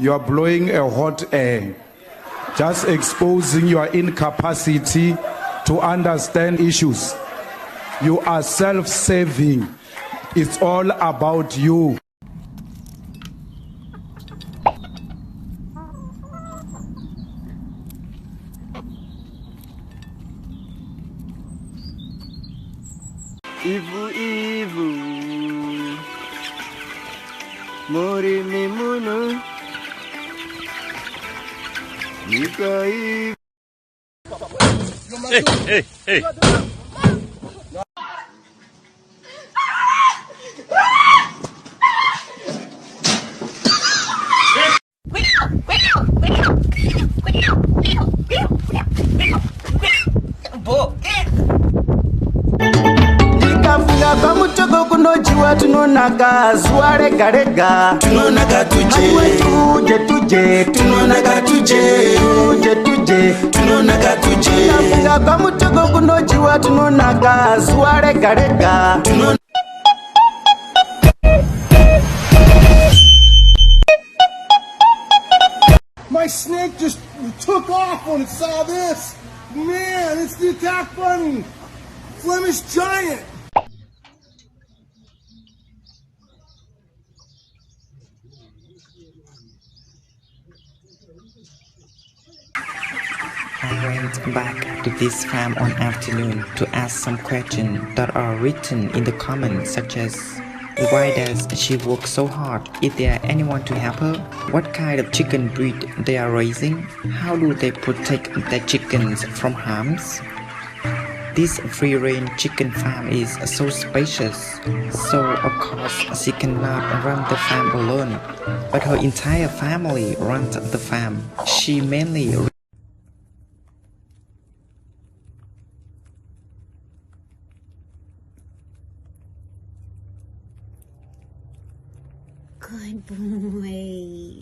You are blowing a hot air, just exposing your incapacity to understand issues. You are self-serving. It's all about you. Ivu ivu Mori mimuno Nika ivu. Hey. Ndikafika pamutoko kunojiwa tunonaka zuwa rega rega tunonaka tuje tunonaka tuje tunonaka tuje. Ndikafika pamutoko kunojiwa tunonaka zuwa rega rega My snake just took off when it saw this. Man, it's the attack bunny. Flemish giant. I went back to this farm one afternoon to ask some questions that are written in the comments, such as why does she work so hard? Is there anyone to help her? What kind of chicken breed they are raising? How do they protect their chickens from harms? This free-range chicken farm is so spacious, so of course she cannot run the farm alone, but her entire family runs the farm. She mainly Good boy.